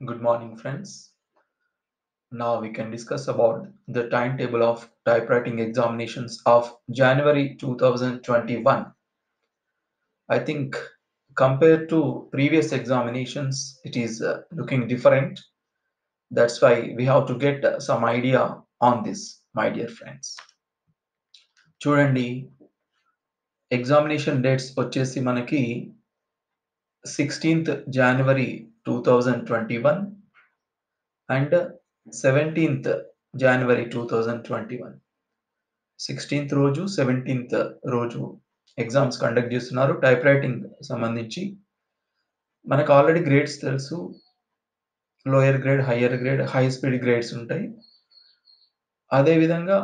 Good morning, friends. Now we can discuss about the timetable of typewriting examinations of January 2021. I think compared to previous examinations, it is looking different. That's why we have to get some idea on this, my dear friends. చూడండి, examination dates వచ్చేసి మనకి 16th January 2021 and 17th January 2021. 16th రోజు 17th రోజు exams conduct చేస్తున్నారు type writing సంబంధించి. మనకు already grades తెలుసు. Lower grade, higher grade, high speed grades ఉంటాయి. అదేవిధంగా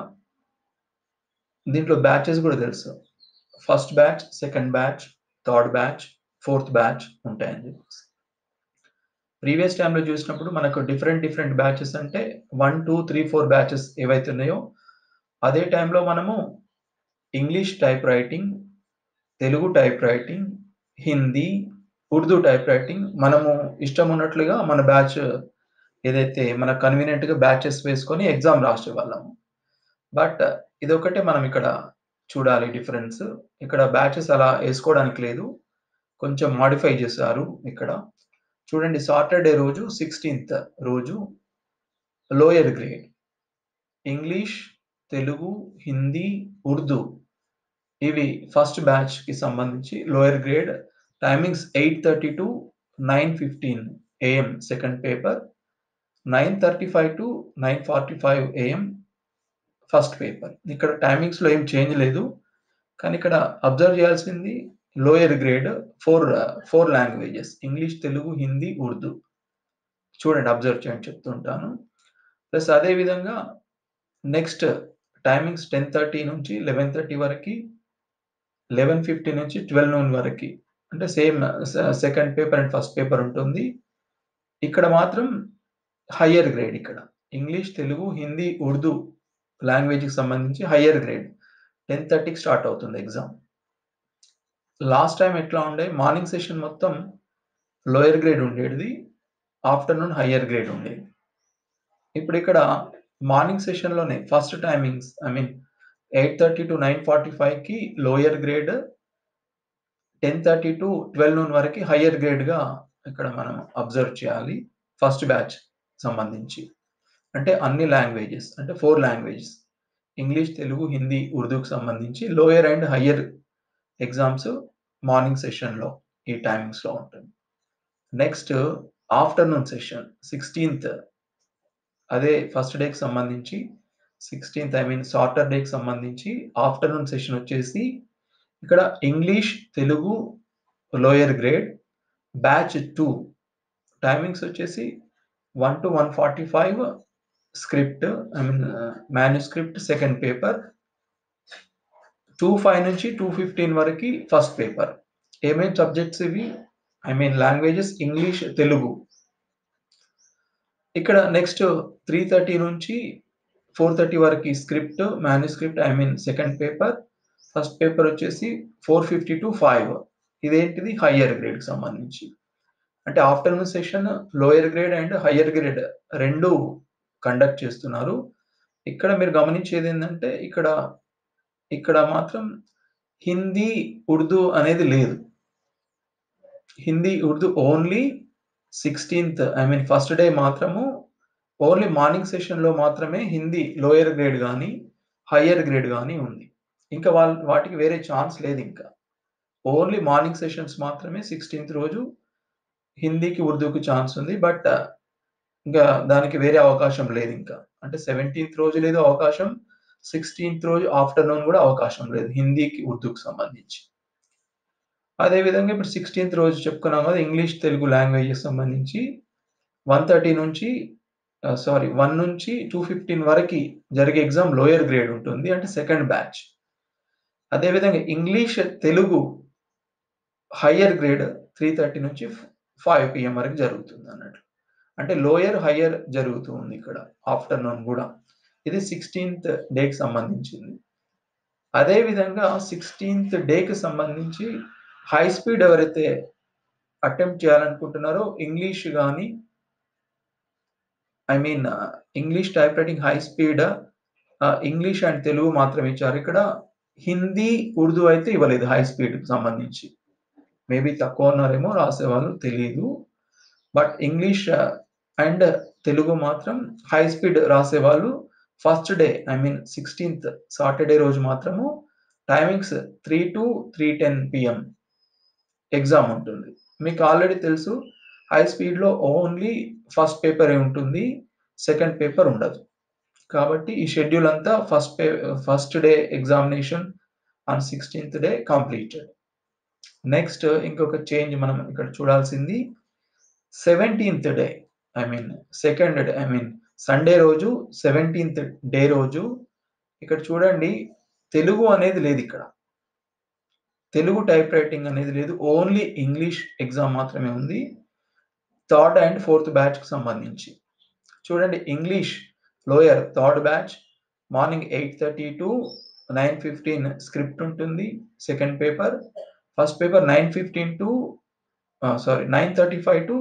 దీంట్లో బ్యాచెస్ కూడా తెలుసు. First batch, second batch, third batch, fourth batch ఉంటాయని చెప్పేసి. ప్రీవియస్ టైంలో చూసినప్పుడు మనకు డిఫరెంట్ బ్యాచెస్ అంటే 1, 2, 3, 4 బ్యాచెస్ ఏవైతే ఉన్నాయో అదే టైంలో మనము English type writing, Telugu type writing, Hindi, Urdu type writing మనము ఇష్టం ఉన్నట్లుగా మన బ్యాచ్ ఏదైతే మన కన్వీనియంట్‌గా బ్యాచెస్ వేసుకొని ఎగ్జామ్ రాసేవాళ్ళము. బట్ ఇదొక్కటే మనం ఇక్కడ చూడాలి డిఫరెన్స్. ఇక్కడ బ్యాచెస్ అలా ఏసుకోవడానికి లేదు. కొంచెం మోడిఫై చేశారు ఇక్కడ. చూడండి, సాటర్‌డే రోజు 16th రోజు lower grade English, Telugu, Hindi, Urdu ఇవి ఫస్ట్ బ్యాచ్‌కి సంబంధించి lower grade timings 8:30 to 9:15 AM second paper, 9:35 to 9:45 AM first paper. ఇక్కడ టైమింగ్స్‌లో ఏం చేంజ్ లేదు. కానీ ఇక్కడ అబ్జర్వ్ చేయాల్సింది lower grade 4 languages English, Telugu, Hindi, Urdu. చూడండి, అబ్జర్వ్ చేయండి, చెప్తుంటాను. ప్లస్ అదే విధంగా నెక్స్ట్ టైమింగ్స్ 10:30 నుంచి 11:30 వరకి, 11:50 నుంచి 12 noon వరకి. అంటే same second paper and first paper ఉంటుంది. ఇక్కడ మాత్రం హయ్యర్ గ్రేడ్ ఇక్కడ ఇంగ్లీష్, తెలుగు, హిందీ, ఉర్దూ లాంగ్వేజ్‌కి సంబంధించి హయ్యర్ గ్రేడ్ 10:30కి స్టార్ట్ అవుతుంది ఎగ్జామ్. లాస్ట్ టైమ్ ఎట్లా ఉండే, మార్నింగ్ సెషన్ మొత్తం లోయర్ గ్రేడ్ ఉండేది, ఆఫ్టర్‌నూన్ హయ్యర్ గ్రేడ్ ఉండేది. ఇప్పుడు ఇక్కడ మార్నింగ్ సెషన్‌లోనే ఫస్ట్ టైమింగ్స్ 8:30 to 9:45కి లోయర్ గ్రేడ్, 10:30 to 12 noon వరకి హయ్యర్ గ్రేడ్‌గా ఇక్కడ మనం అబ్జర్వ్ చేయాలి. ఫస్ట్ బ్యాచ్ సంబంధించి. అంటే అన్ని లాంగ్వేజెస్ అంటే 4 లాంగ్వేజెస్ ఇంగ్లీష్, తెలుగు, హిందీ, ఉర్దూకి సంబంధించి lower and higher exams morning సెషన్‌లో ఈ టైమింగ్స్‌లో ఉంటుంది. నెక్స్ట్ ఆఫ్టర్‌నూన్ సెషన్ 16th అదే ఫస్ట్ డేకి సంబంధించి 16th సాటర్‌డేకి సంబంధించి ఆఫ్టర్‌నూన్ సెషన్ వచ్చేసి ఇక్కడ English, Telugu lower grade batch 2 timings వచ్చేసి 1 to 1:45 script manuscript second paper, 2:05 నుంచి 2:15 వరకి ఫస్ట్ పేపర్. ఏమేం సబ్జెక్ట్స్ ఇవి? Languages English, Telugu. ఇక్కడ నెక్స్ట్ 3:30 నుంచి 4:30 వరకి script, manuscript second paper. First paper వచ్చేసి 4:50 to 5. ఇదేంటిది? హయ్యర్ గ్రేడ్‌కి సంబంధించి. అంటే afternoon session lower grade and higher grade 2 conduct చేస్తున్నారు. ఇక్కడ మీరు గమనించేది ఏందంటే ఇక్కడ మాత్రం హిందీ, ఉర్దూ అనేది లేదు. Hindi, Urdu only 16th first day మాత్రము ఓన్లీ మార్నింగ్ సెషన్‌లో మాత్రమే హిందీ లోయర్ గ్రేడ్ గాని, హయ్యర్ గ్రేడ్ గాని ఉంది. ఇంకా వాటికి వేరే ఛాన్స్ లేదింకా. ఓన్లీ మార్నింగ్ సెషన్స్ మాత్రమే 16th రోజు హిందీకి, ఉర్దూకి ఛాన్స్ ఉంది. బట్ ఇంకా దానికి వేరే అవకాశం లేదింకా. అంటే 17th రోజు లేదు అవకాశం, 16th రోజు ఆఫ్టర్‌నూన్ కూడా అవకాశం లేదు హిందీకి, ఉర్దూకి సంబంధించి. అదే విధంగా ఇప్పుడు 16th రోజు చెప్పుకున్నాం కదా, ఇంగ్లీష్, తెలుగు లాంగ్వేజ్‌కి సంబంధించి 1:30 నుంచి 1 నుంచి 2:15 వరకి జరిగే ఎగ్జామ్ లోయర్ గ్రేడ్ ఉంటుంది. అంటే సెకండ్ బ్యాచ్. అదే విధంగా ఇంగ్లీష్, తెలుగు హయ్యర్ గ్రేడ్ 3:30 నుంచి 5 PM వరకు జరుగుతుందన్నట్లు. అంటే లోయర్, హయ్యర్ జరుగుతూ ఉంది ఇక్కడ ఆఫ్టర్‌నూన్ గూడా. ఇది 16th డేకి సంబంధించింది. అదే విధంగా 16th డేకి సంబంధించి హై స్పీడ్ ఎవరైతే అటెంప్ట్ చేయాలనుకుంటున్నారో ఇంగ్లీష్ గాని, I mean English type writing high speed English and Telugu మాత్రం ఇచ్చారు. ఇక్కడ హిందీ, ఉర్దూ అయితే ఇవ్వలేదు హై స్పీడ్‌కి సంబంధించి. మేబీ తక్కువ ఉన్నారేమో రాసేవాళ్ళు తెలీదు. బట్ ఇంగ్లీష్ అండ్ తెలుగు మాత్రం హై స్పీడ్ రాసేవాళ్ళు first day I mean 16th Saturday రోజు మాత్రము టైమింగ్స్ 3 to 3:10 PM ఎగ్జామ్ ఉంటుంది. మీకు ఆల్రెడీ తెలుసు హై స్పీడ్‌లో ఓన్లీ ఫస్ట్ పేపరే ఉంటుంది. సెకండ్ పేపర్ ఉండదు. కాబట్టి ఈ షెడ్యూల్ అంతా first day examination on 16th day completed. Next ఇంకొక చేంజ్ మనం ఇక్కడ చూడాల్సింది 17th day I mean second day I mean Sunday రోజు 17th డే రోజు ఇక్కడ చూడండి తెలుగు అనేది లేదు ఇక్కడ. తెలుగు టైప్ రైటింగ్ అనేది లేదు. ఓన్లీ ఇంగ్లీష్ ఎగ్జామ్ మాత్రమే ఉంది. థర్డ్ అండ్ ఫోర్త్ బ్యాచ్‌కి సంబంధించి. చూడండి English lower third batch morning 8:30 to 9:15 script ఉంటుంది. Second paper. First paper 9:15 to 9:35 to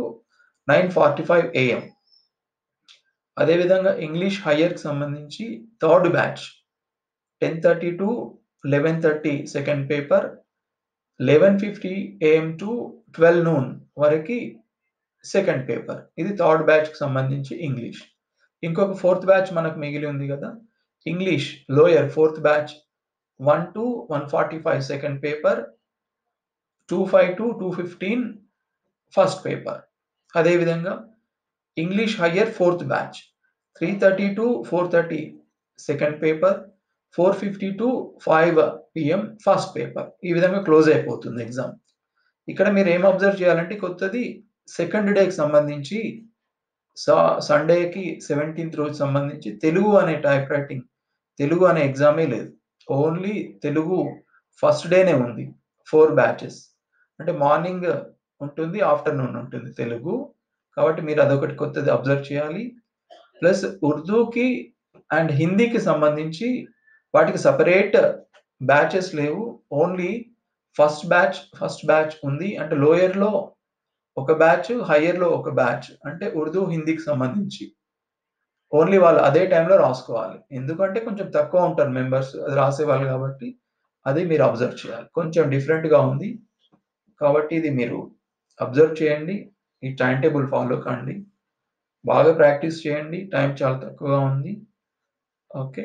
9:45 AM. అదేవిధంగా ఇంగ్లీష్ హయ్యర్‌కి సంబంధించి third batch 10:30 to 11:30 second paper. 11:50 AM to 12 noon వరకి సెకండ్ పేపర్. ఇది థర్డ్ బ్యాచ్‌కి సంబంధించి ఇంగ్లీష్. ఇంకొక ఫోర్త్ బ్యాచ్ మనకు మిగిలి ఉంది కదా! English lower fourth batch 1 to 1:45 second paper. 2:05 to 2:15 first paper. అదేవిధంగా English higher fourth batch 3:30 to 4:30 second paper. 4:50 to 5 PM first paper. ఈ విధంగా క్లోజ్ అయిపోతుంది ఎగ్జామ్. ఇక్కడ మీరు ఏం అబ్జర్వ్ చేయాలంటే కొత్తది సెకండ్ డేకి సంబంధించి సండేకి 17th రోజు సంబంధించి తెలుగు అనే టైప్ రైటింగ్, తెలుగు అనే ఎగ్జామే లేదు. ఓన్లీ తెలుగు ఫస్ట్ డేనే ఉంది. 4 బ్యాచెస్. అంటే మార్నింగ్ ఉంటుంది, ఆఫ్టర్‌నూన్ ఉంటుంది తెలుగు. కాబట్టి మీరు అదొకటి కొత్తది అబ్జర్వ్ చేయాలి. ప్లస్ ఉర్దూకి అండ్ హిందీకి సంబంధించి వాటికి సెపరేట్ బ్యాచెస్ లేవు. ఓన్లీ ఫస్ట్ బ్యాచ్ ఉంది. అంటే లోయర్‌లో ఒక బ్యాచ్, హయ్యర్‌లో ఒక బ్యాచ్. అంటే ఉర్దూ, హిందీకి సంబంధించి. ఓన్లీ వాళ్ళు అదే టైంలో రాసుకోవాలి. ఎందుకంటే కొంచెం తక్కువ ఉంటారు మెంబర్స్ అది రాసేవాళ్ళు కాబట్టి, అది మీరు అబ్జర్వ్ చేయాలి. కొంచెం డిఫరెంట్‌గా ఉంది. కాబట్టి ఇది మీరు అబ్జర్వ్ చేయండి. ఈ టైమ్ టేబుల్ ఫాలో కండి. బాగా ప్రాక్టీస్ చేయండి. టైం చాలా తక్కువగా ఉంది. Okay.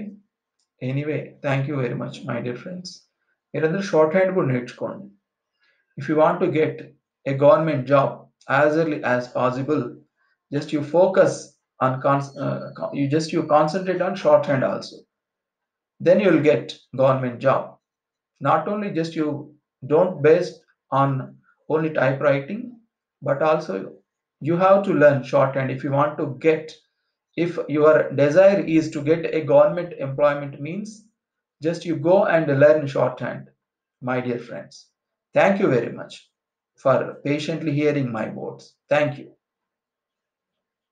Anyway thank you very much my dear friends. మీరందరూ షార్ట్ హ్యాండ్ కూడా నేర్చుకోండి. If you want to get a government job as early as possible, just you focus on you concentrate on shorthand also. Then you will get government job. Not only just you don't base on only typewriting, but also you have to learn shorthand if you want to get. If your desire is to get a government employment means just you go and learn shorthand, my dear friends. Thank you very much for patiently hearing my words. Thank you.